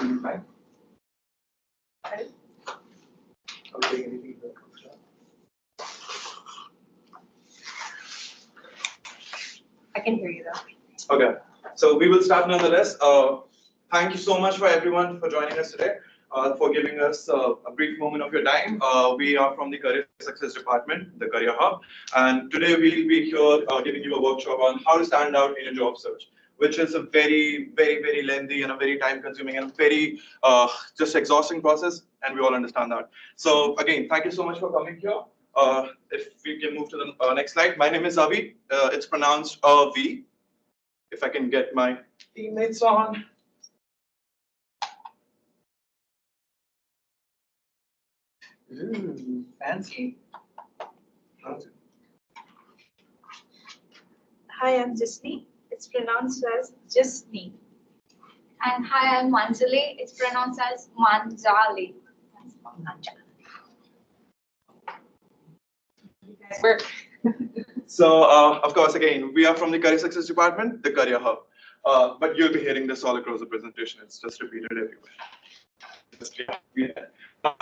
Right. I can hear you though. Okay, so we will start nonetheless. Thank you so much for everyone for joining us today, for giving us a brief moment of your time. We are from the Career Success Department, the Career Hub, and today we'll be here giving you a workshop on how to stand out in your job search, which is a very, very, very lengthy and a very time-consuming and a very just exhausting process, and we all understand that. So again, thank you so much for coming here. If we can move to the next slide. My name is Avi. It's pronounced V. If I can get my teammates on. Ooh, fancy. Hi, I'm Jasni. It's pronounced as Jasni. And hi, I'm Manjali. It's pronounced as Manjali. Work. So, of course, again, we are from the Career Success Department, the Career Hub. But you'll be hearing this all across the presentation. It's just repeated everywhere.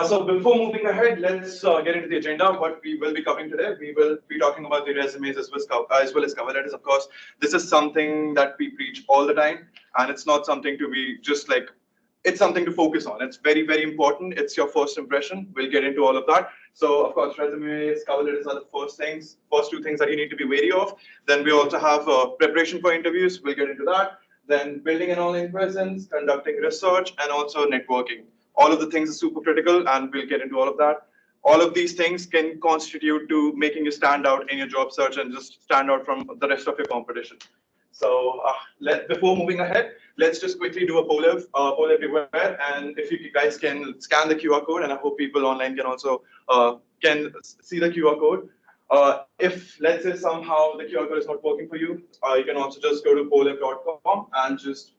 So before moving ahead, let's get into the agenda. What we will be covering today, we will be talking about the resumes as well as cover letters. Of course, this is something that we preach all the time, and it's not something to be just like, it's something to focus on. It's very, very important. It's your first impression. We'll get into all of that. So of course, resumes, cover letters are the first two things that you need to be wary of. Then we also have preparation for interviews. We'll get into that. Then building an online presence, conducting research, and also networking. All of the things are super critical, and we'll get into all of that. All of these things can constitute to making you stand out in your job search and just stand out from the rest of your competition. So before moving ahead, let's just quickly do a poll everywhere. And if you guys can scan the QR code, and I hope people online can also can see the QR code. If let's say somehow the QR code is not working for you, you can also just go to pollev.com and just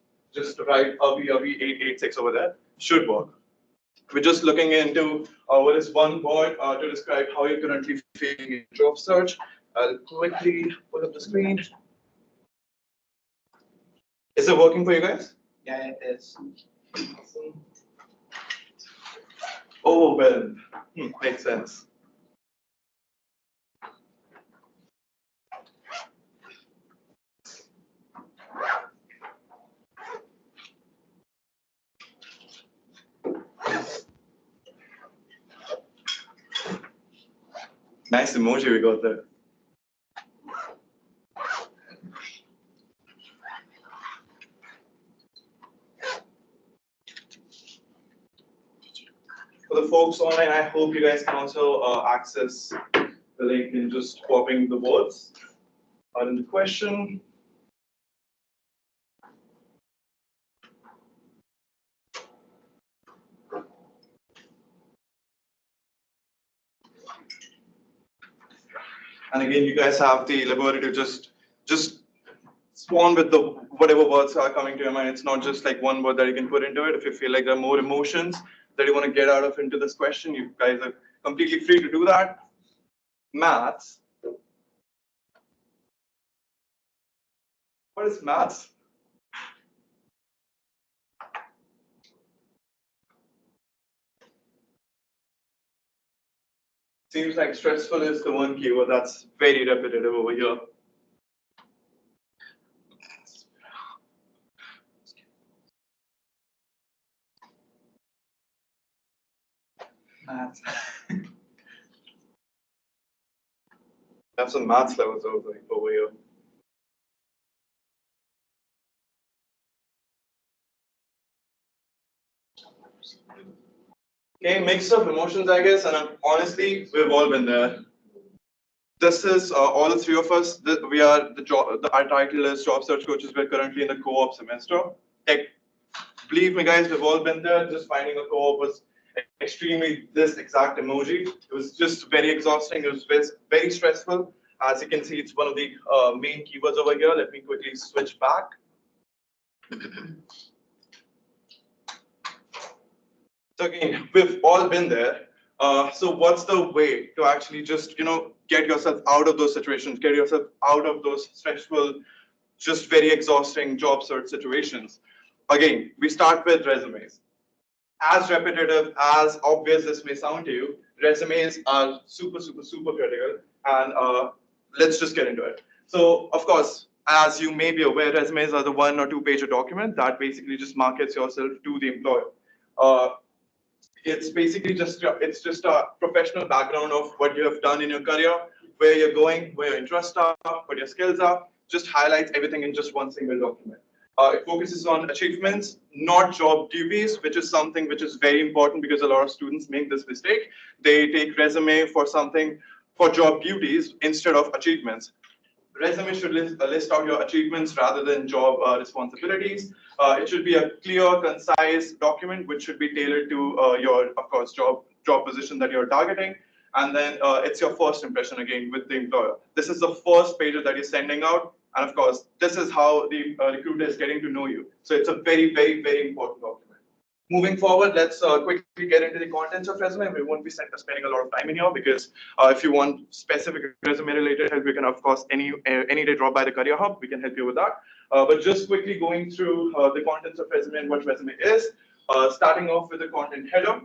write AV886 over there. Should work. We're just looking into what is one word to describe how you're currently feeling in job search. I'll quickly pull up the screen. Is it working for you guys? Yeah, it is. Awesome. Overwhelmed. Makes sense. Nice emoji we got there. For the folks online, I hope you guys can also access the link in just swapping the words out in the question. And again, you guys have the liberty to just spawn with the whatever words are coming to your mind. It's not just like one word that you can put into it. If you feel like there are more emotions that you want to get out of into this question, you guys are completely free to do that. Maths. What is maths? Seems like stressful is the one keyword that's very repetitive over here. Maths. Have some maths levels over here. Okay, mix of emotions, I guess, and honestly, we've all been there. This is all the three of us. We are our title is job search coaches. We're currently in the co-op semester. Believe me, guys, we've all been there. Just finding a co-op was extremely this exact emoji. It was just very exhausting. It was very stressful. As you can see, it's one of the main keywords over here. Let me quickly switch back. So again, we've all been there. So what's the way to actually just, get yourself out of those situations, get yourself out of those stressful, just very exhausting job search situations? Again, we start with resumes. As repetitive, as obvious this may sound to you, resumes are super, super, super critical. And let's just get into it. So, of course, as you may be aware, resumes are the 1 or 2 page document that basically just markets yourself to the employer. Uh, it's basically just a professional background of what you have done in your career, where you're going, where your interests are, what your skills are. Just highlights everything in just one single document. It focuses on achievements, not job duties, which is something which is very important because a lot of students make this mistake. They take resume for something for job duties instead of achievements. Resume should list out your achievements rather than job responsibilities. It should be a clear, concise document which should be tailored to your, of course, job position that you're targeting. And then it's your first impression again with the employer. This is the first page that you're sending out. And of course, this is how the recruiter is getting to know you. So it's a very, very, very important document. Moving forward, let's quickly get into the contents of resume. We won't be spending a lot of time in here because if you want specific resume related help, you can of course any day drop by the Career Hub. We can help you with that. But just quickly going through the contents of resume and what resume is, starting off with the content header.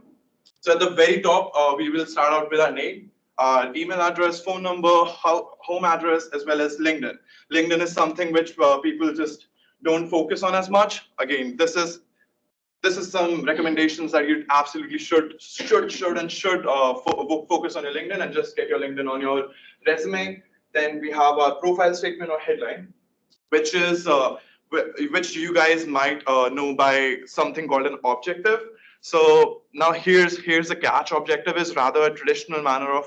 So at the very top, we will start out with our name, email address, phone number, home address, as well as LinkedIn. LinkedIn is something which people just don't focus on as much. Again, this is some recommendations that you absolutely should focus on your LinkedIn and just get your LinkedIn on your resume. Then we have our profile statement or headline, which is which you guys might know by something called an objective. So now here's the catch. Objective is rather a traditional manner of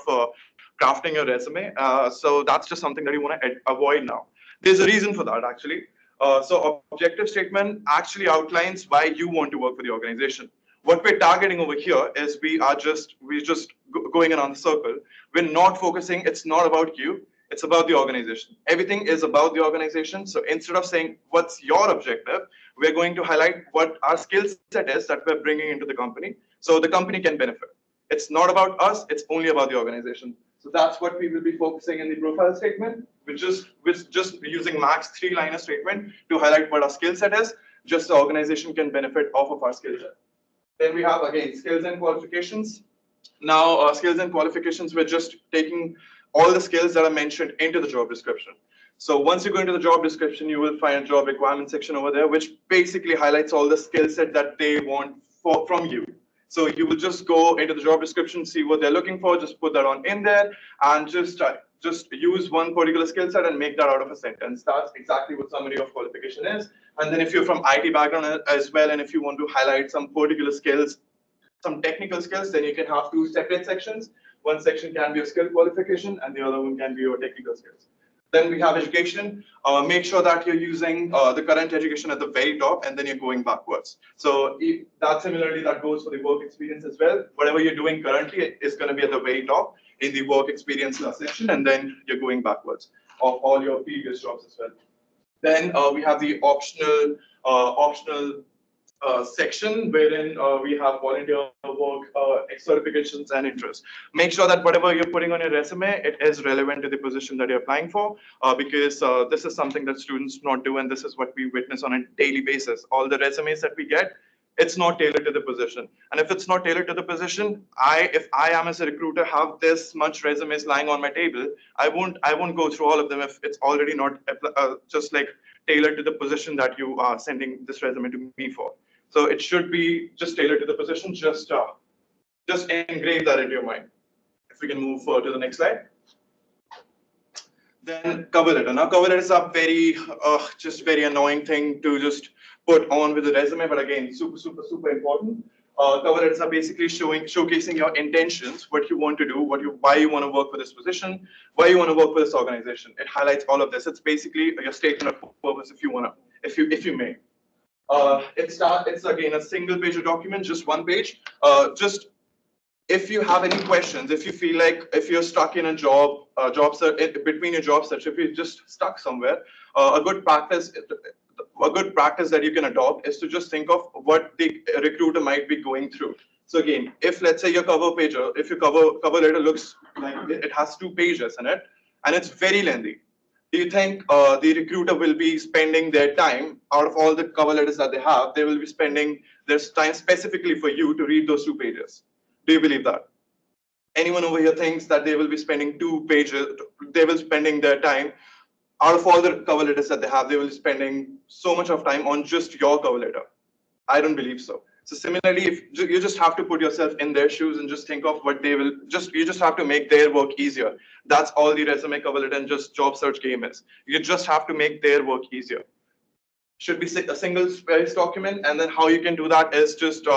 crafting your resume. So that's just something that you want to avoid now. There's a reason for that actually. So objective statement actually outlines why you want to work for the organization. What we're targeting over here is we're just going around the circle. We're not focusing. It's not about you. It's about the organization. Everything is about the organization. So instead of saying what's your objective, we're going to highlight what our skill set is that we're bringing into the company, so the company can benefit. It's not about us. It's only about the organization. So that's what we will be focusing in the profile statement, which is just using max 3-liner statement to highlight what our skill set is, just the organization can benefit off of our skill set. Then we have, again, skills and qualifications. Now, skills and qualifications, we're just taking all the skills that are mentioned into the job description. So once you go into the job description, you will find a job requirement section over there, which basically highlights all the skill set that they want from you. So you will just go into the job description, see what they're looking for, just put that on in there, and just use one particular skill set and make that out of a sentence. That's exactly what summary of qualification is. And then if you're from IT background as well, and if you want to highlight some particular skills, some technical skills, then you can have 2 separate sections. One section can be a skill qualification, and the other one can be your technical skills. Then we have education. Make sure that you're using the current education at the very top, and then you're going backwards. So that goes for the work experience as well. Whatever you're doing currently is going to be at the very top in the work experience section, and then you're going backwards of all your previous jobs as well. Then we have the optional section wherein we have volunteer work, certifications, and interests. Make sure that whatever you're putting on your resume, it is relevant to the position that you're applying for, because this is something that students not do, and this is what we witness on a daily basis. All the resumes that we get, it's not tailored to the position. And if it's not tailored to the position, if I am as a recruiter have this much resumes lying on my table, I won't go through all of them if it's already not just like tailored to the position that you are sending this resume to me for. So it should be just tailored to the position. Just engrave that into your mind. If we can move forward to the next slide. Then cover letter. Now cover letter is a very annoying thing to just put on with the resume, but again, super important. Cover letters are basically showcasing your intentions, what you want to do, why you want to work for this position, why you want to work for this organization. It highlights all of this. It's basically your statement of purpose, if you may. It's again a single page of document, just one page. Just if you have any questions, if you feel like if you're stuck in a job search, between your job search, if you're just stuck somewhere, a good practice that you can adopt is to just think of what the recruiter might be going through. So again, if let's say your if your cover letter looks like it has 2 pages in it, and it's very lengthy, do you think the recruiter will be spending their time out of all the cover letters that they have? They will be spending their time specifically for you to read those 2 pages. Do you believe that? Anyone over here thinks that they will be spending 2 pages? They will spending their time out of all the cover letters that they have. They will be spending so much of time on just your cover letter. I don't believe so. So similarly, if you just have to put yourself in their shoes and just think of what they will you just have to make their work easier. That's all the resume, cover letter, and just job search game is. You just have to make their work easier. Should be a single space document, and then how you can do that is just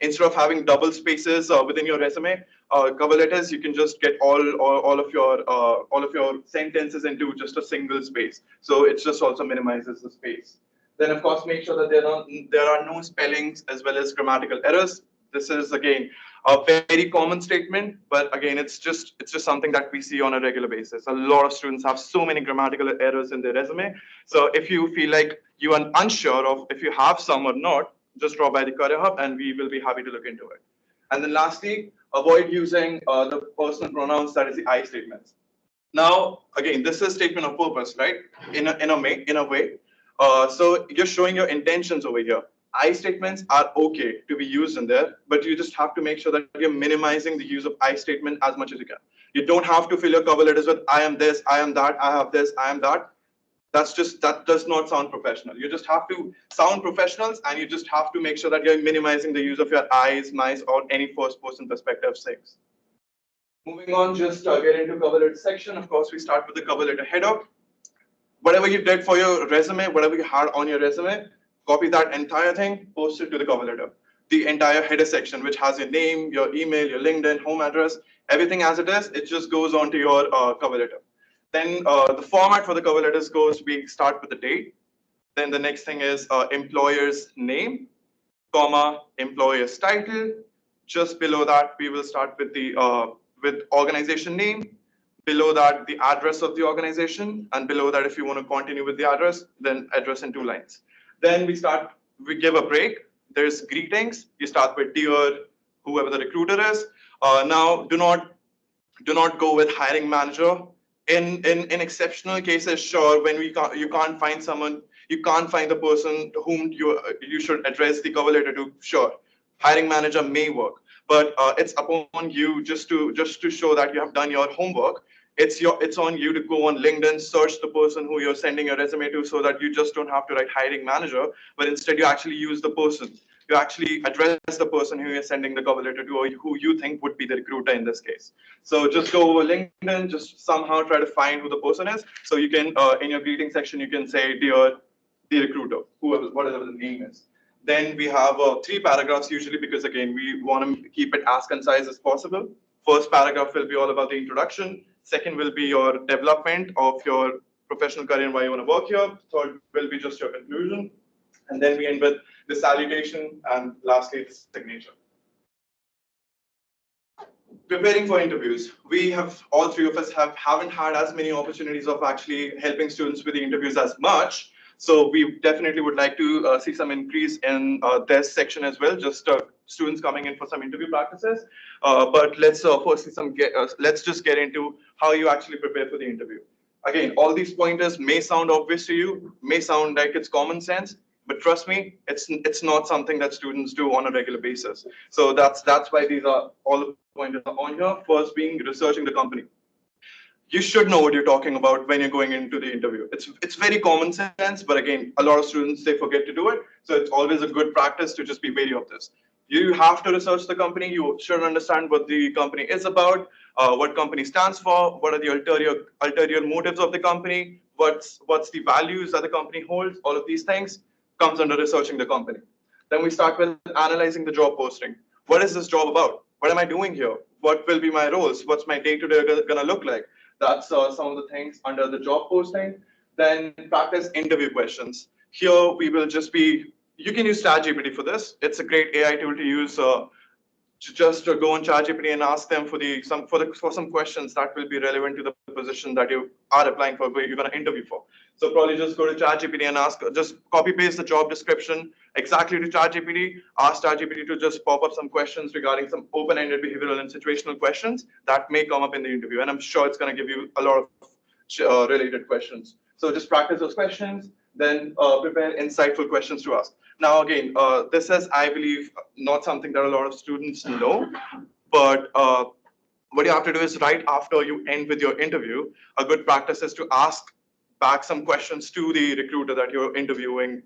instead of having double spaces within your resume, cover letters, you can just get all of your sentences into just a single space. So it just also minimizes the space. Then of course make sure that there are no spellings as well as grammatical errors. This is again a very common statement, but again it's just something that we see on a regular basis. A lot of students have so many grammatical errors in their resume. So if you feel like you are unsure of if you have some or not, just drop by the Career Hub and we will be happy to look into it. And then lastly, avoid using the personal pronouns, that is the I statements. Now, again, this is statement of purpose, right? In a way. So you're showing your intentions over here. I statements are okay to be used in there, but you just have to make sure that you're minimizing the use of I statement as much as you can. You don't have to fill your cover letters with I am this, I am that, I have this, I am that. That does not sound professional. You just have to sound professionals, and you just have to make sure that you're minimizing the use of your I's, my's, or any first person perspective things. Moving on, just get into cover letter section. Of course, we start with the cover letter header. Whatever you did for your resume, whatever you had on your resume, copy that entire thing, post it to the cover letter. The entire header section, which has your name, your email, your LinkedIn, home address, everything as it is, it just goes onto your cover letter. Then the format for the cover letters goes, we start with the date. Then the next thing is employer's name, comma, employer's title. Just below that, we will start with the with organization name. Below that, the address of the organization. And below that, if you want to continue with the address, then address in 2 lines. Then we give a break. There's greetings. You start with dear, whoever the recruiter is. Now, do not go with hiring manager. In exceptional cases, sure, when you can't find someone, you can't find the person to whom you should address the cover letter to, sure, hiring manager may work, but it's upon you just to show that you have done your homework. It's on you to go on LinkedIn, search the person who you're sending your resume to, so that you just don't have to write hiring manager, but instead you actually use the person. You actually address the person who you're sending the cover letter to, or who you think would be the recruiter in this case. So just go over LinkedIn, just somehow try to find who the person is. So you can, in your greeting section, you can say, dear the recruiter, whatever the name is. Then we have 3 paragraphs usually, because again, we want to keep it as concise as possible. First paragraph will be all about the introduction. Second will be your development of your professional career and why you want to work here. Third will be just your conclusion. And then we end with the salutation, and lastly, the signature. Preparing for interviews. We have, all 3 of us haven't had as many opportunities of actually helping students with the interviews as much. So we definitely would like to see some increase in this section as well, just students coming in for some interview practices. But let's first let's just get into how you actually prepare for the interview. Again, all these pointers may sound obvious to you, may sound like it's common sense, but trust me, it's not something that students do on a regular basis. So that's why these are all the pointers on here. First being researching the company. You should know what you're talking about when you're going into the interview. It's very common sense, but again, a lot of students, they forget to do it. So it's always a good practice to just be wary of this. You have to research the company. You should understand what the company is about, what company stands for, what are the ulterior motives of the company, what's the values that the company holds. All of these things comes under researching the company. Then we start with analyzing the job posting. What is this job about? What am I doing here? What will be my roles? What's my day-to-day gonna look like? That's some of the things under the job posting. Then practice interview questions. Here we will just be, you can use ChatGPT for this. It's a great AI tool to use. Just go on ChatGPT and ask them for some questions that will be relevant to the position that you are applying for, where you're going to interview for. So probably just go to ChatGPT and ask, just copy paste the job description exactly to ChatGPT, ask ChatGPT to just pop up some questions regarding some open-ended behavioral and situational questions that may come up in the interview. And I'm sure it's going to give you a lot of related questions. So just practice those questions, then prepare insightful questions to ask. Now, again, this is, I believe, not something that a lot of students know, but what you have to do is right after you end with your interview, a good practice is to ask back some questions to the recruiter that you're interviewing,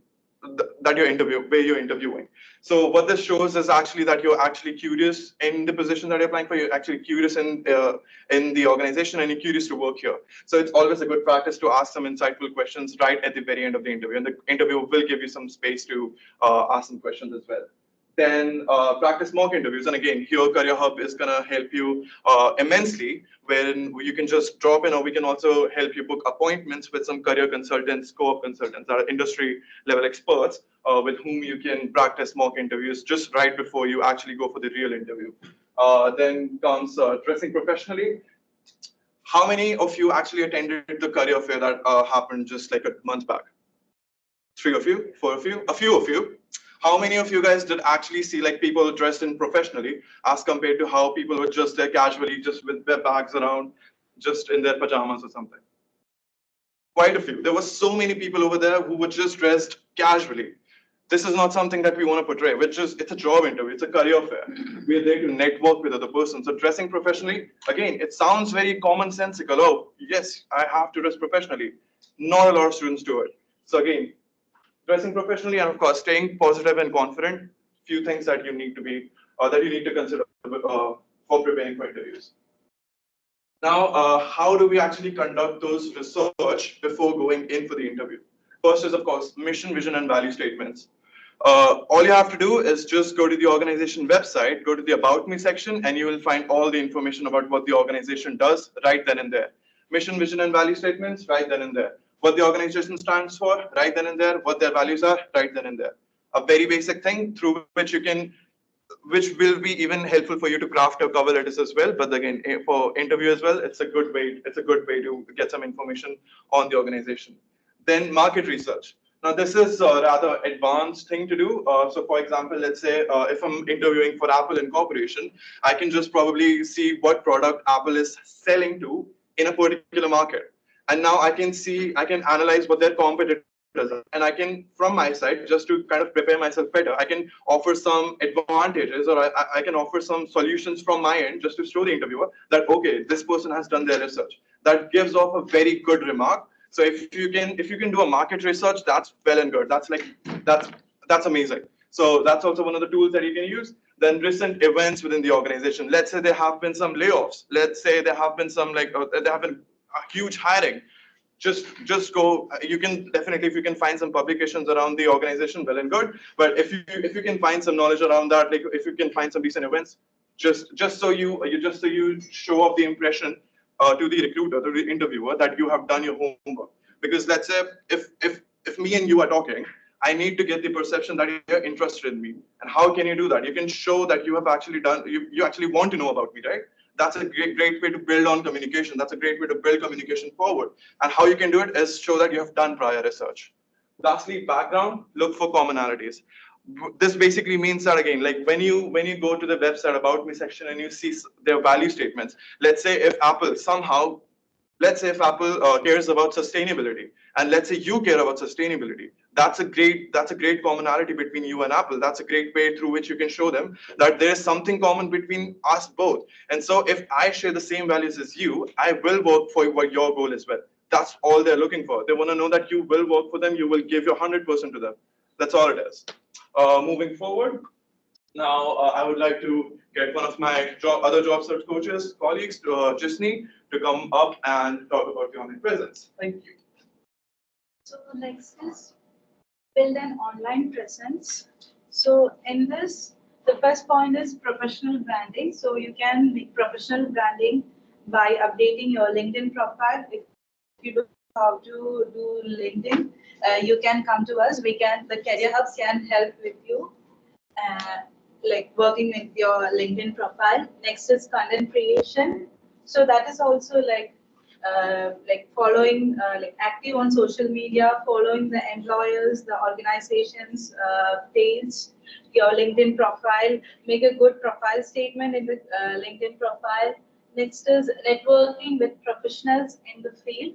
where you're interviewing. So what this shows is actually that you're actually curious in the position that you're applying for. You're actually curious in the organization, and you're curious to work here. So it's always a good practice to ask some insightful questions right at the very end of the interview, and the interview will give you some space to ask some questions as well. Then practice mock interviews. And again, here Career Hub is going to help you immensely, wherein you can just drop in, or we can also help you book appointments with some career consultants, co-op consultants, that are industry level experts with whom you can practice mock interviews just right before you actually go for the real interview. Then comes dressing professionally. How many of you actually attended the career fair that happened just like a month back? 3 of you, 4 of you, a few of you. How many of you guys did actually see like people dressed in professionally as compared to how people were just there casually, just with their bags around, just in their pajamas or something? Quite a few. There were so many people over there who were just dressed casually. This is not something that we want to portray. It's a job interview. It's a career fair. We're there to network with other persons. So dressing professionally, again, it sounds very commonsensical. Oh, yes, I have to dress professionally. Not a lot of students do it. So again, dressing professionally, and of course, staying positive and confident. Few things that you need to consider for preparing for interviews. Now, how do we actually conduct those research before going in for the interview? First is, of course, mission, vision, and value statements. All you have to do is just go to the organization website, go to the About Me section, and you will find all the information about what the organization does right then and there. Mission, vision, and value statements right then and there. What the organization stands for right then and there. What their values are right then and there. A very basic thing through which will be even helpful for you to craft your cover letters as well. But again, for interview as well, it's a good way to get some information on the organization. Then market research. Now, this is a rather advanced thing to do. So, for example, let's say if I'm interviewing for Apple Incorporation, I can just probably see what product Apple is selling to in a particular market. And now I can analyze what their competitors are. And I can, from my side, just to kind of prepare myself better, I can offer some advantages, or I can offer some solutions from my end just to show the interviewer that, okay, this person has done their research. That gives off a very good remark. So if you can do a market research, that's well and good. That's amazing. So that's also one of the tools that you can use. Then recent events within the organization. Let's say there have been some layoffs. Let's say there have been some there have been a huge hiring. Just go. You can definitely, if you can find some publications around the organization, well and good. But if you can find some knowledge around that, like if you can find some recent events, just so you show off the impression to the recruiter, to the interviewer, that you have done your homework. Because let's say if me and you are talking, I need to get the perception that you're interested in me. And how can you do that? You can show that you have actually done, you actually want to know about me, right? That's a great way to build on communication. That's a great way to build communication forward. And how you can do it is show that you have done prior research. Lastly, background, look for commonalities. This basically means that, again, like when you go to the website About Me section and you see their value statements, let's say if Apple cares about sustainability, and let's say you care about sustainability, that's a great commonality between you and Apple. That's a great way through which you can show them that there is something common between us both. And so if I share the same values as you, I will work for your goal as well. That's all they're looking for. They want to know that you will work for them. You will give your 100% to them. That's all it is. Moving forward, now I would like to get one of my other job search coaches, colleagues, Jisni, to come up and talk about the online presence. Thank you. So next is build an online presence. So in this, the first point is professional branding. So you can make professional branding by updating your LinkedIn profile. If you don't know how to do LinkedIn, you can come to us. The Career Hub can help with you, like working with your LinkedIn profile. Next is content creation. So that is also like like following, like active on social media, following the employers, the organizations page, your LinkedIn profile, make a good profile statement in the LinkedIn profile. Next is networking with professionals in the field.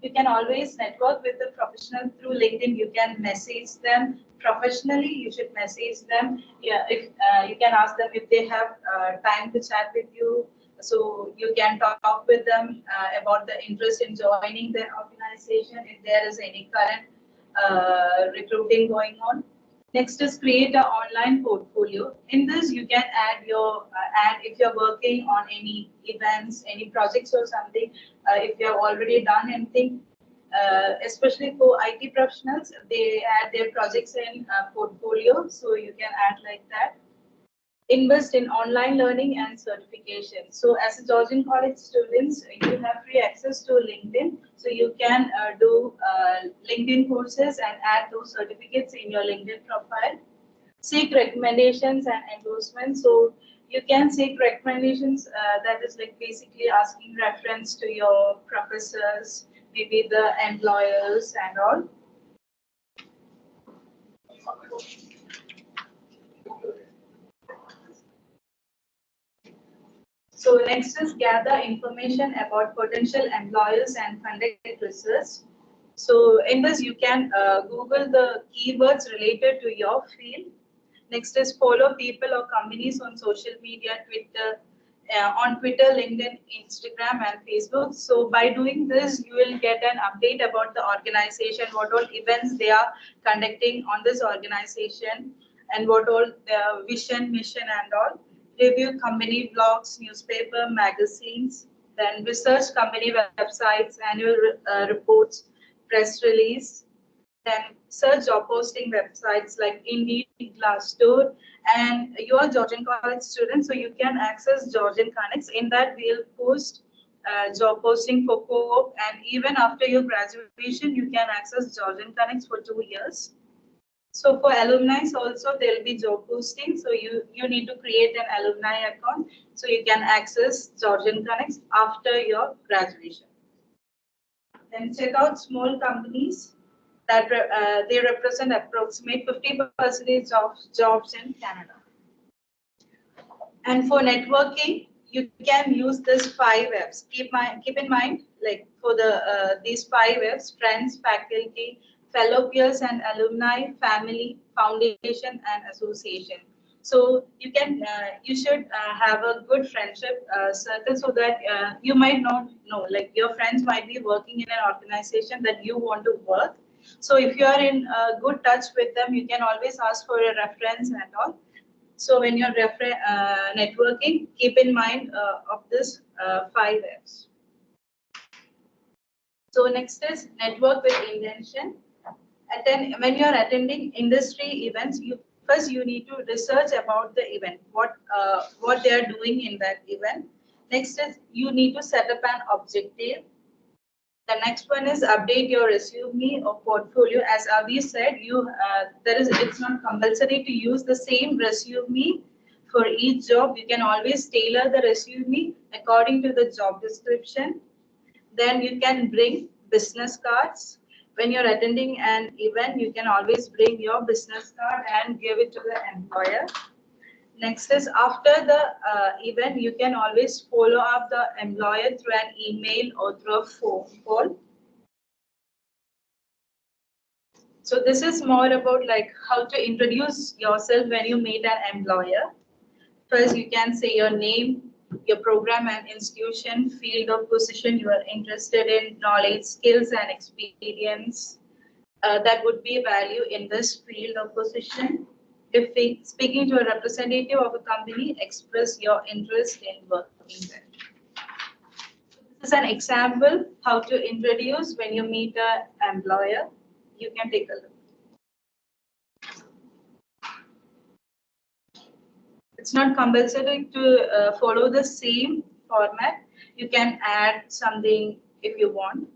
You can always network with the professional through LinkedIn. You can message them professionally. You should message them. Yeah, if you can ask them if they have time to chat with you. So you can talk with them about the interest in joining their organization if there is any current recruiting going on. Next is create an online portfolio. In this, you can add your add if you're working on any events, any projects or something. If you have already done anything, especially for IT professionals, they add their projects in portfolio, so you can add like that. Invest in online learning and certification. So as a Georgian College students, you have free access to LinkedIn. So you can do LinkedIn courses and add those certificates in your LinkedIn profile. Seek recommendations and endorsements. So you can seek recommendations, that is like basically asking reference to your professors, maybe the employers and all. So next is gather information about potential employers and conduct research. So in this, you can Google the keywords related to your field. Next is follow people or companies on social media, on Twitter, LinkedIn, Instagram, and Facebook. So by doing this, you will get an update about the organization, what all events they are conducting on this organization, and what all their vision, mission, and all. Review company blogs, newspaper, magazines, then research company websites, annual reports, press release, then search job posting websites like Indeed, Glassdoor, and you are Georgian College student, so you can access Georgian Connects. In that, we'll post job posting for co-op, and even after your graduation, you can access Georgian Connects for 2 years. So for alumni also, there will be job posting. So you need to create an alumni account so you can access Georgian Connects after your graduation. Then check out small companies that they represent approximate 50% of jobs in Canada. And for networking, you can use this 5 Fs. Keep in mind, like for the these 5 Fs: friends, faculty, fellow peers and alumni, family, foundation, and association. So you should have a good friendship circle so that you might not know, like your friends might be working in an organization that you want to work. So if you are in good touch with them, you can always ask for a reference and all. So when you're networking, keep in mind of this 5 Fs. So next is network with intention. When you're attending industry events, you need to research about the event, what they are doing in that event. Next is you need to set up an objective. The next one is update your resume or portfolio. As Avi said, it's not compulsory to use the same resume for each job. You can always tailor the resume according to the job description. Then you can bring business cards. When you're attending an event, you can always bring your business card and give it to the employer. Next is after the event, you can always follow up the employer through an email or through a phone call. So this is more about like how to introduce yourself when you meet an employer. First, you can say your name, your program and institution, field of position you are interested in, knowledge, skills, and experience that would be value in this field of position. If speaking to a representative of a company, express your interest in working there. This is an example how to introduce when you meet an employer. You can take a look. It's not compulsory to follow the same format. You can add something if you want.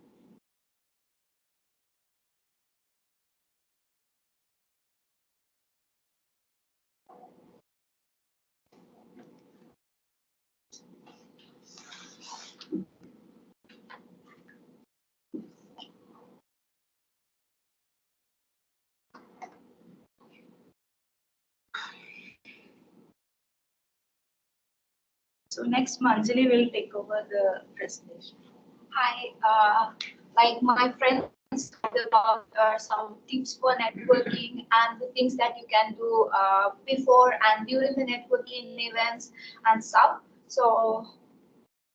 So next, Manjali will take over the presentation. Hi, like my friends talked about some tips for networking and the things that you can do before and during the networking events and stuff. So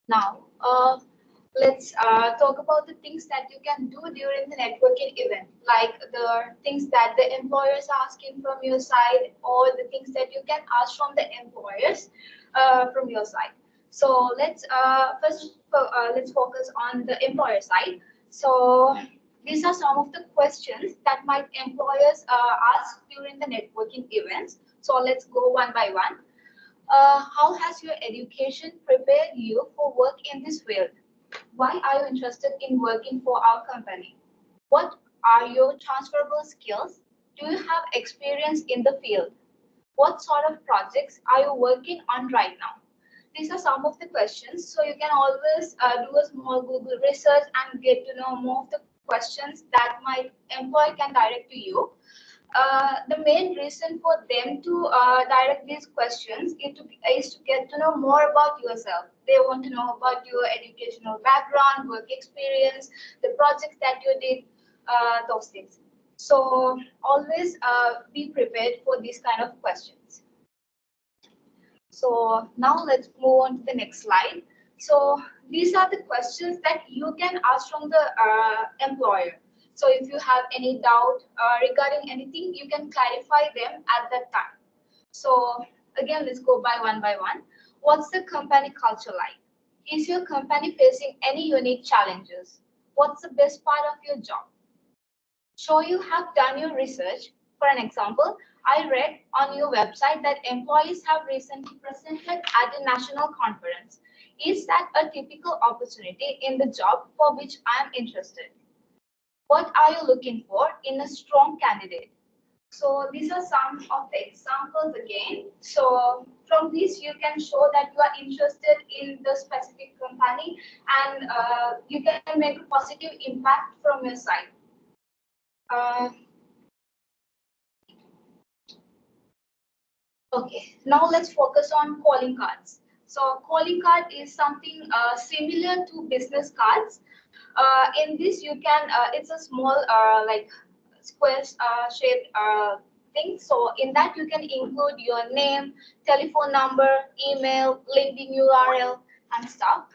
now, let's talk about the things that you can do during the networking event, like the things that the employers are asking from your side, or the things that you can ask from the employers from your side. So let's focus on the employer side. So these are some of the questions that might employers ask during the networking events. So let's go one by one. How has your education prepared you for work in this field? Why are you interested in working for our company? What are your transferable skills? Do you have experience in the field? What sort of projects are you working on right now? These are some of the questions. So you can always do a small Google research and get to know more of the questions that my employer can direct to you. The main reason for them to direct these questions is to get to know more about yourself. They want to know about your educational background, work experience, the projects that you did, those things. So always be prepared for these kind of questions. So now let's move on to the next slide. So these are the questions that you can ask from the employer. So if you have any doubt regarding anything, you can clarify them at that time. So again, let's go by one. What's the company culture like? Is your company facing any unique challenges? What's the best part of your job? So you have done your research. For an example, I read on your website that employees have recently presented at a national conference. Is that a typical opportunity in the job for which I am interested? What are you looking for in a strong candidate? So these are some of the examples again. So from this, you can show that you are interested in the specific company and you can make a positive impact from your side. Okay, now let's focus on calling cards. So calling card is something similar to business cards. In this, you can, it's a small like square shaped thing. So in that, you can include your name, telephone number, email, LinkedIn URL, and stuff,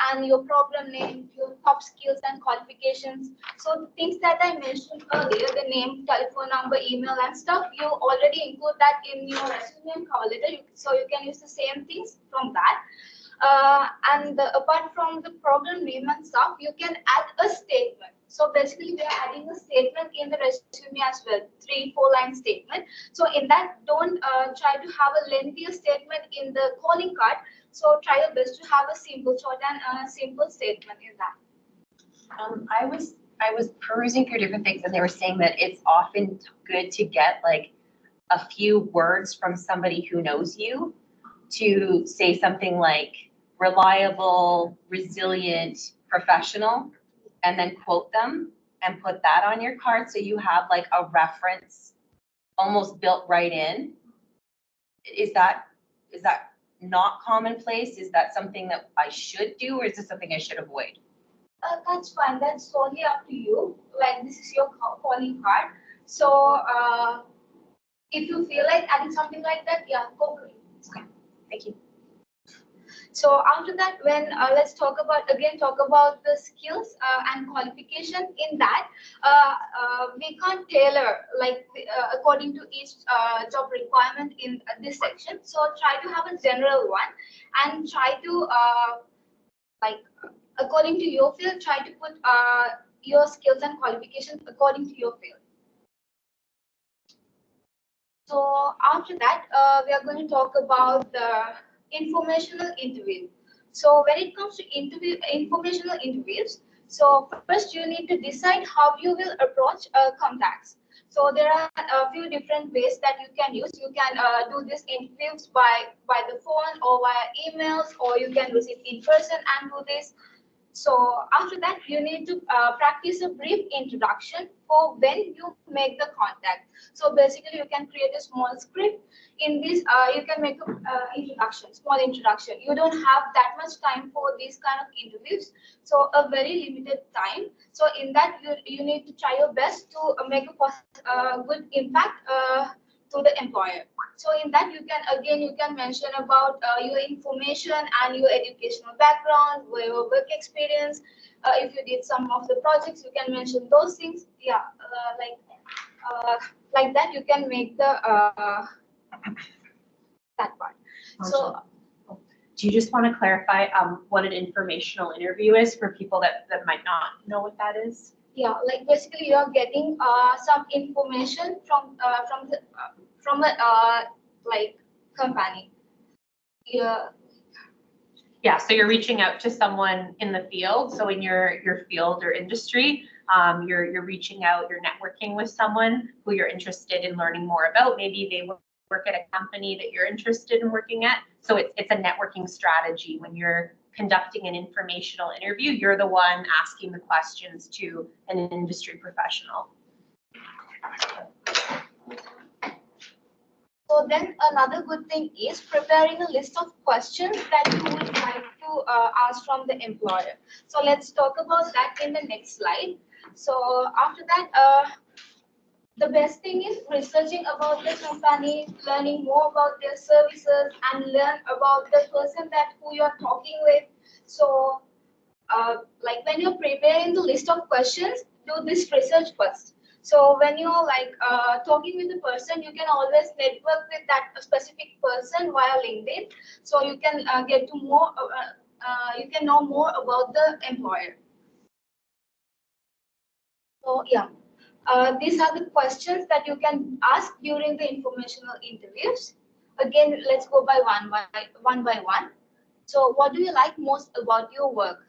and your program name, your top skills and qualifications. So the things that I mentioned earlier, the name, telephone number, email, and stuff, you already include that in your resume and cover letter. So you can use the same things from that. Apart from the program name and stuff, you can add a statement. So basically, we are adding a statement in the resume as well, 3-4 line statement. So in that, don't try to have a lengthier statement in the calling card. So try your best to have a simple, short and simple statement in that. I was perusing through different things, and they were saying that it's often good to get like a few words from somebody who knows you to say something like reliable, resilient, professional, and then quote them and put that on your card so you have like a reference almost built right in. Is that not commonplace? Is that something that I should do, or is this something I should avoid? That's fine. That's totally up to you. Like this is your calling card. So if you feel like adding something like that, yeah, go for it. Okay, thank you. So after that, when let's talk about the skills and qualification. In that, we can't tailor like according to each job requirement in this section. So try to have a general one and try to like according to your field. Try to put your skills and qualifications according to your field. So after that, we are going to talk about the informational interview. So when it comes to informational interviews, so first you need to decide how you will approach contacts. So there are a few different ways that you can use. You can do these interviews by the phone or via emails, or you can visit in person and do this. So after that, you need to practice a brief introduction for when you make the contact. So basically, you can create a small script. In this, you can make a introduction, small introduction. You don't have that much time for these kind of interviews, so a very limited time. So in that, you need to try your best to make a good impact to the employer. So in that, you can mention about your information and your educational background, your work experience. If you did some of the projects, you can mention those things. Yeah, like that, you can make the that part. So Do you just want to clarify what an informational interview is for people that might not know what that is? yeah, like basically you are getting some information from a like company. Yeah. Yeah, so you're reaching out to someone in the field. So in your field or industry, you're reaching out, you're networking with someone who you're interested in learning more about. Maybe they work at a company that you're interested in working at. So it's a networking strategy. When you're conducting an informational interview, you're the one asking the questions to an industry professional. So then another good thing is preparing a list of questions that you would like to ask from the employer. So let's talk about that in the next slide. So after that, the best thing is researching about the company, learning more about their services, and learn about the person that who you're talking with. So like when you're preparing the list of questions, do this research first. So when you're like talking with a person, you can always network with that specific person via LinkedIn. So you can get to more, you can know more about the employer. So yeah, these are the questions that you can ask during the informational interviews. Again, let's go by one by one. So what do you like most about your work?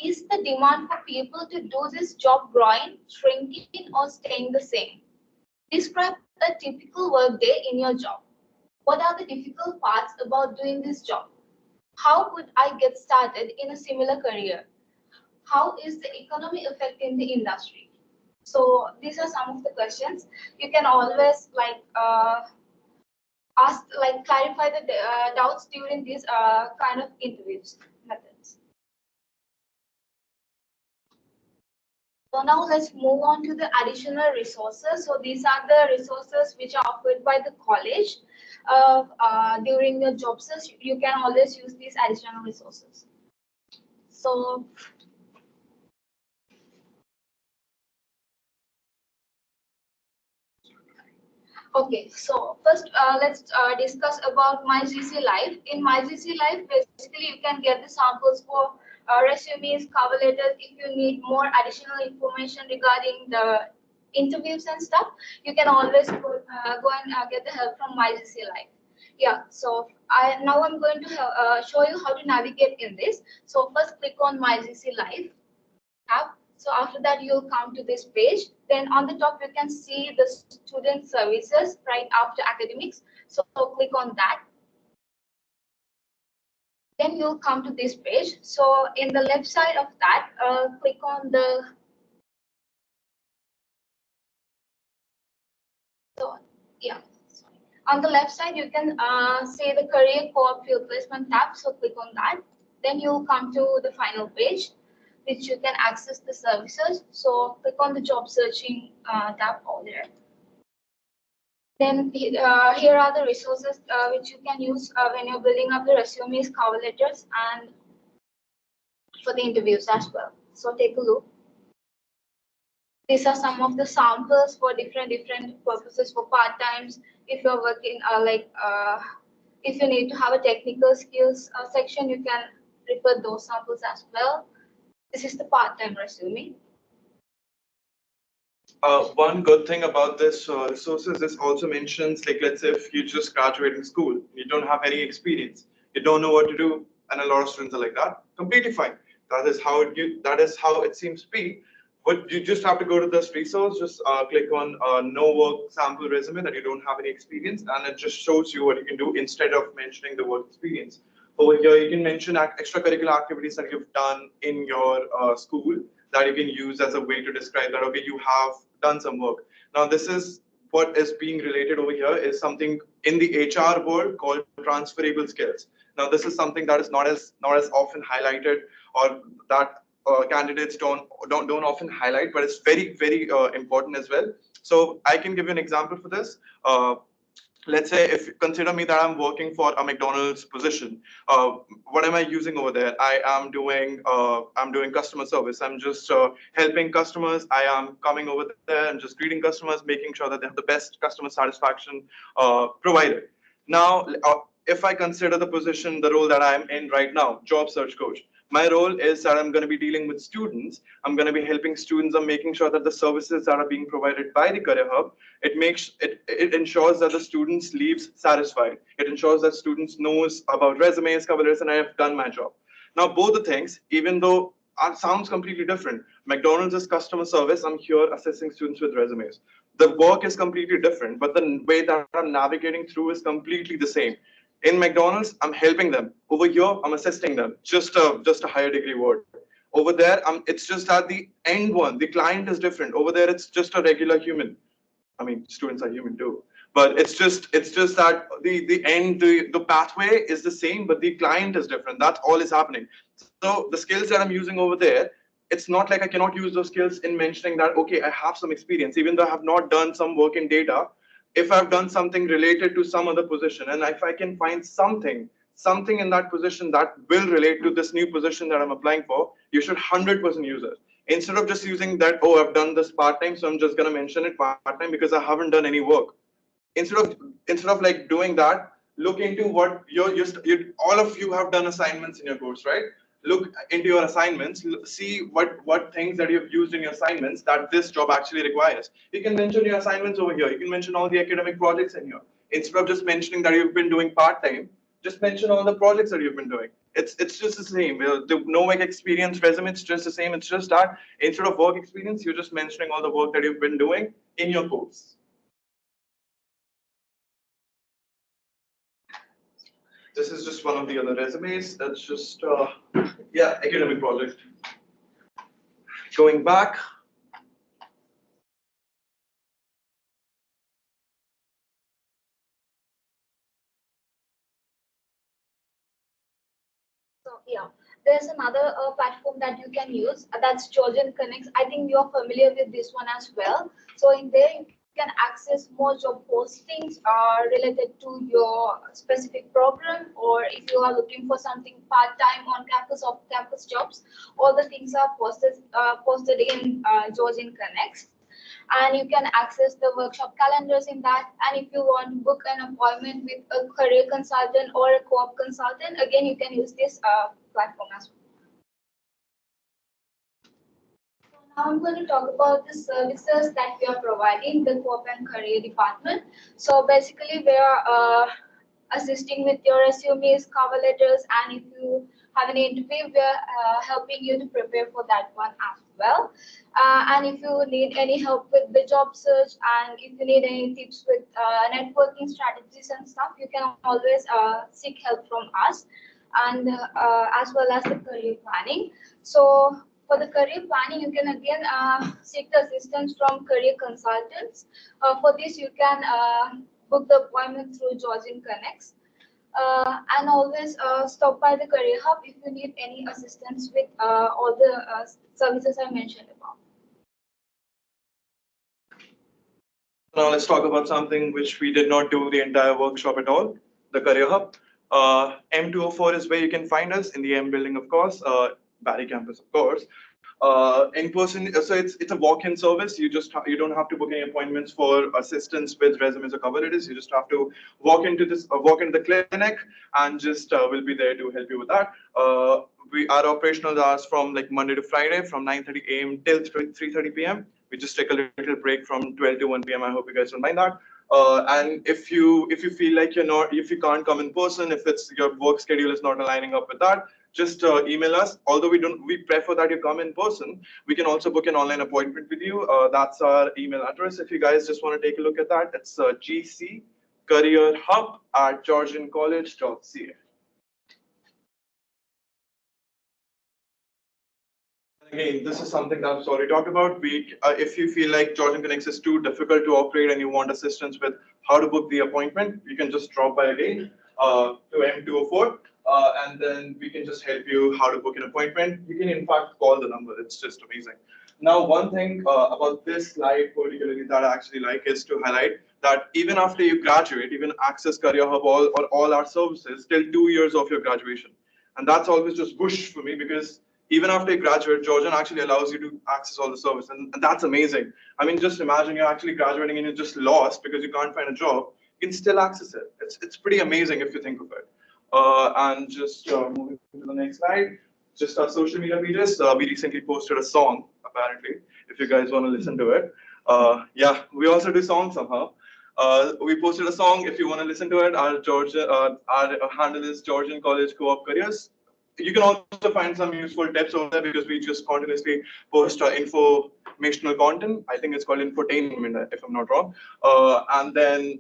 Is the demand for people to do this job growing, shrinking, or staying the same? Describe a typical work day in your job. What are the difficult parts about doing this job? How could I get started in a similar career? How is the economy affecting the industry? So these are some of the questions. You can always like ask, like clarify the doubts during these kind of interviews methods. So now let's move on to the additional resources. So these are the resources which are offered by the college. During the job search, you can always use these additional resources. So okay, so first let's discuss about MyGC Live. In MyGC Live, basically you can get the samples for resumes, cover letters. If you need more additional information regarding the interviews and stuff, you can always go and get the help from MyGC Live. Yeah, so now I'm going to show you how to navigate in this. So first click on MyGC Live tab. So after that, you'll come to this page. Then on the top, you can see the student services right after academics. So click on that. Then you'll come to this page. So in the left side of that, click on the, so yeah, sorry. On the left side, you can see the career co-op field placement tab. So click on that. Then you'll come to the final page, which you can access the services. So click on the job searching tab over there. Then here are the resources which you can use when you're building up the resumes, cover letters, and for the interviews as well. So take a look. These are some of the samples for different purposes for part-times. If you're working if you need to have a technical skills section, you can refer those samples as well. This is the part-time resume. One good thing about this resources, this also mentions, like, let's say if you just graduating school, you don't have any experience, you don't know what to do, and a lot of students are like that. Completely fine. That is how it seems to be. But you just have to go to this resource, just click on no work sample resume that you don't have any experience, and it just shows you what you can do instead of mentioning the work experience. Over here, you can mention extracurricular activities that you've done in your school that you can use as a way to describe that, okay, you have done some work. Now, this is what is being related over here is something in the HR world called transferable skills. Now, this is something that is not as often highlighted, or that candidates don't often highlight, but it's very important as well. So I can give you an example for this. Let's say if consider me that I'm working for a McDonald's position. What am I using over there? I'm doing customer service. I'm just helping customers. I am coming over there and just greeting customers, making sure that they have the best customer satisfaction provided. Now, if I consider the position, the role that I'm in right now, job search coach, my role is that I'm going to be dealing with students. I'm going to be helping students. I'm making sure that the services that are being provided by the Career Hub, it ensures that the students leaves satisfied. It ensures that students knows about resumes, cover letters, and I have done my job. Now, both the things, even though sounds completely different. McDonald's is customer service. I'm here assessing students with resumes. The work is completely different, but the way that I'm navigating through is completely the same. In McDonald's, I'm helping them. Over here, I'm assisting them. Just a higher degree word. Over there, it's just that the end one, the client is different. Over there, it's just a regular human. I mean, students are human too. But it's just that the pathway is the same, but the client is different. That's all is happening. So the skills that I'm using over there, it's not like I cannot use those skills in mentioning that, okay, I have some experience, even though I have not done some work in data. If I've done something related to some other position, and if I can find something in that position that will relate to this new position that I'm applying for, you should 100% use it. Instead of just using that, oh, I've done this part-time, so I'm just going to mention it part-time because I haven't done any work. Instead of like doing that, look into what all of you have done assignments in your course, right? Look into your assignments, see what things that you've used in your assignments that this job actually requires. You can mention your assignments over here. You can mention all the academic projects in here. Instead of just mentioning that you've been doing part-time, just mention all the projects that you've been doing. It's just the same. The no work experience resume, it's just the same. It's just that instead of work experience, you're just mentioning all the work that you've been doing in your course. This is just one of the other resumes. That's just academic project. Going back. So yeah, there's another platform that you can use, that's Georgian Connects. I think you're familiar with this one as well. So in there you can access more job postings related to your specific program, or if you are looking for something part-time on campus or campus jobs, all the things are posted in Georgian Connects. And you can access the workshop calendars in that. And if you want to book an appointment with a career consultant or a co-op consultant, again, you can use this platform as well. So now I'm going to talk about the services that we are providing, the co-op and career department. So basically, we are assisting with your resumes, cover letters, and if you have an interview, we're helping you to prepare for that one as well. And if you need any help with the job search, and if you need any tips with networking strategies and stuff, you can always seek help from us, and as well as the career planning. So for the career planning, you can again seek the assistance from career consultants. For this, you can book the appointment through Georgian Connects. And always stop by the Career Hub if you need any assistance with all the services I mentioned about. Now let's talk about something which we did not do the entire workshop at all, the Career Hub. M204 is where you can find us in the M building, of course, Barry campus, of course. In person, so it's a walk-in service. You don't have to book any appointments for assistance with resumes or cover letters. You just have to walk into the clinic, and just we'll be there to help you with that. Our operational hours from like Monday to Friday from 9:30 a.m. till 3:30 p.m. We just take a little break from 12 to 1 p.m. I hope you guys don't mind that. And if you feel like if you can't come in person, if it's your work schedule is not aligning up with that, just email us. Although we prefer that you come in person, we can also book an online appointment with you. That's our email address. If you guys just want to take a look at that, it's gccareerhub@georgiancollege.ca. Again, this is something that was already talked about. If you feel like Georgian Connects is too difficult to operate and you want assistance with how to book the appointment, you can just drop by again to M204, and then we can just help you how to book an appointment. You can in fact call the number. It's just amazing. Now, one thing about this slide particularly that I actually like is to highlight that even after you graduate, even Access Career Hub or all our services till 2 years of your graduation. And that's always just whoosh for me because even after you graduate, Georgian actually allows you to access all the service, and that's amazing. I mean, just imagine you're actually graduating and you're just lost because you can't find a job. You can still access it. It's pretty amazing if you think of it. And just moving to the next slide, just our social media pages. We recently posted a song, apparently, if you guys want to listen to it. Yeah, we also do songs somehow. We posted a song. If you want to listen to it, our handle is Georgian College Co-op Careers. You can also find some useful tips over there because we just continuously post informational content. I think it's called infotainment, if I'm not wrong. And then,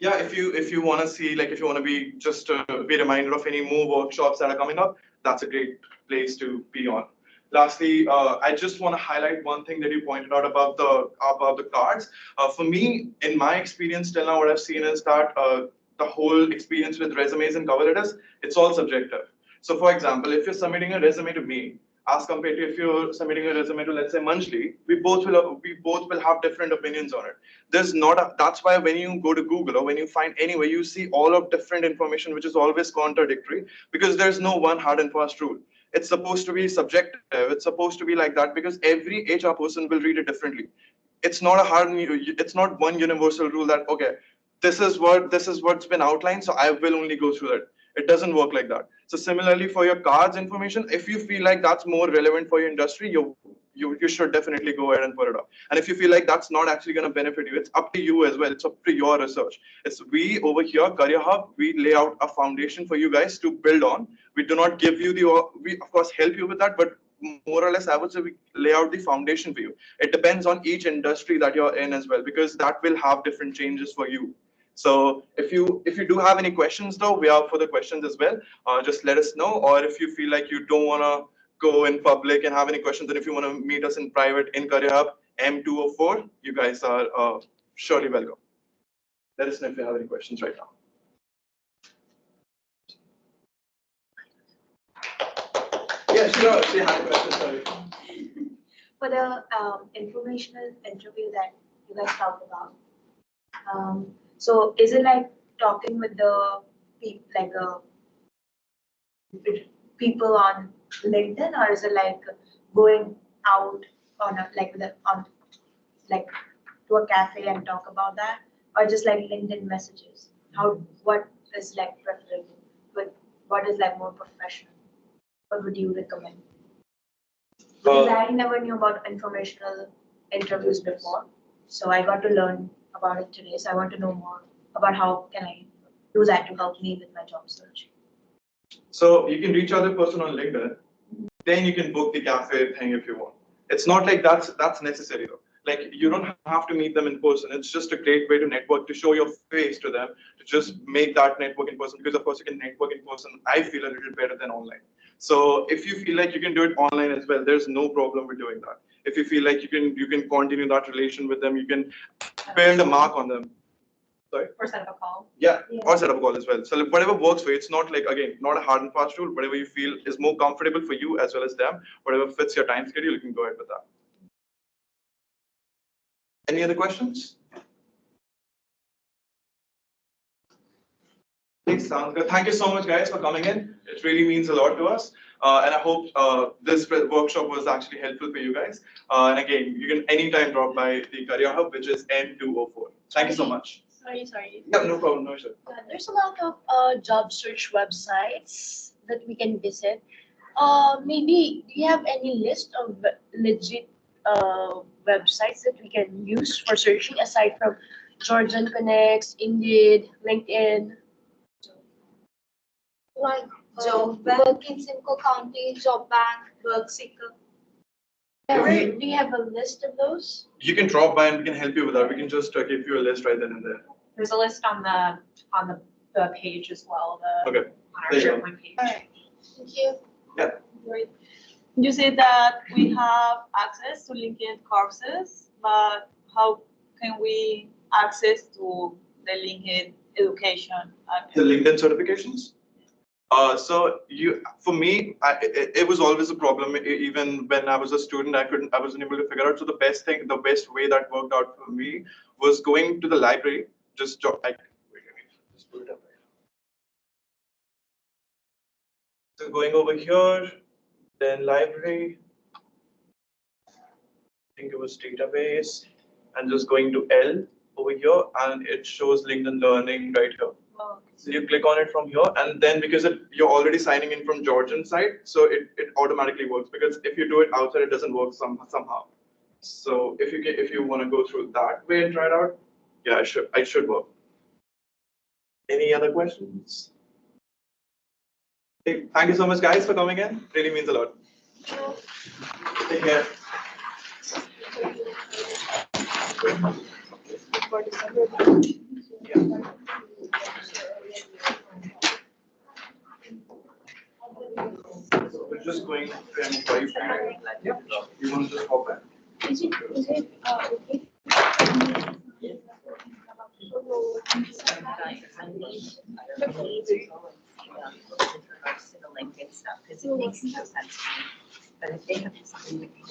yeah, if you want to see, like, if you want to be just be reminded of any more workshops that are coming up, that's a great place to be on. Lastly, I just want to highlight one thing that you pointed out about the cards. For me, in my experience till now, what I've seen is that the whole experience with resumes and cover letters, it's all subjective. So for example, if you're submitting a resume to me, as compared to if you're submitting a resume to, let's say, Manjli, we both will have different opinions on it. That's why when you go to Google or when you find anywhere, you see all of different information, which is always contradictory because there's no one hard and fast rule. It's supposed to be subjective. It's supposed to be like that because every HR person will read it differently. It's not one universal rule that, okay, this is what's been outlined, so I will only go through that. It doesn't work like that. So similarly for your cards information, if you feel like that's more relevant for your industry, you should definitely go ahead and put it up. And if you feel like that's not actually going to benefit you, it's up to you as well. It's up to your research. We over here, Career Hub, we lay out a foundation for you guys to build on. We do not give you we of course help you with that, but more or less, I would say we lay out the foundation for you. It depends on each industry that you're in as well, because that will have different changes for you. So if you do have any questions, though, we are for the questions as well. Just let us know. Or if you feel like you don't want to go in public and have any questions, and if you want to meet us in private in Career Hub M204, you guys are surely welcome. Let us know if you have any questions right now. Yeah, sure. Say hi, question. Sorry. For the informational interview that you guys talked about, so is it like talking with the people on LinkedIn, or is it like going out on to a cafe and talk about that, or just like LinkedIn messages? What is like preferable? What is like more professional? What would you recommend? Because I never knew about informational interviews before, so I got to learn about it today. So I want to know more about how can I do that to help me with my job search. So you can reach out the person on LinkedIn, then you can book the cafe thing if you want. It's not like that's necessary though. Like you don't have to meet them in person. It's just a great way to network, to show your face to them, to just make that network in person. Because of course you can network in person, I feel a little better than online. So if you feel like you can do it online as well, there's no problem with doing that. If you feel like you can continue that relation with them, you can build a mark on them. Sorry? Or set up a call. Yeah, or set up a call as well. So like, whatever works for you. It's not like, again, not a hard and fast rule. Whatever you feel is more comfortable for you as well as them, whatever fits your time schedule, you can go ahead with that. Any other questions? Thanks, sounds good. Thank you so much, guys, for coming in. It really means a lot to us. And I hope this workshop was actually helpful for you guys. And again, you can anytime drop by the Career Hub, which is N204. Thank you so much. Sorry. Yeah, no problem, no issue. There's a lot of job search websites that we can visit. Maybe do you have any list of legit websites that we can use for searching aside from Georgian Connects, Indeed, LinkedIn? Like Job bank. work in Simcoe County, Job Bank, Work seeker. Do you have a list of those? You can drop by and we can help you with that. We can just give you a list right then and there. There's a list on the page as well, Okay. on our There you go. SharePoint page. Alright, thank you. Yeah. Great. You say that we have access to LinkedIn courses, but how can we access to the LinkedIn education? The LinkedIn certifications? So for me, it was always a problem. Even when I was a student, I wasn't able to figure out. So the best way that worked out for me was going to the library. Just pull it up. So going over here, then library. I think it was database, and just going to L over here, and it shows LinkedIn Learning right here. So you click on it from here, and then because you're already signing in from Georgian side, so it automatically works. Because if you do it outside, it doesn't work somehow. So if you want to go through that way and try it out, yeah, I should work. Any other questions? Hey, thank you so much, guys, for coming in. Really means a lot. Take care. So we're just going to invite you. Yeah. You want to just hop in? Is it okay? LinkedIn stuff, because it makes no sense to me. But if they have something we can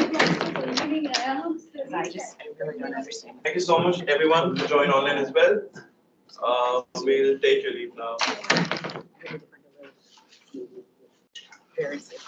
because I really don't understand. Thank you so much, everyone, to join online as well. We'll take your leave now. Very safe.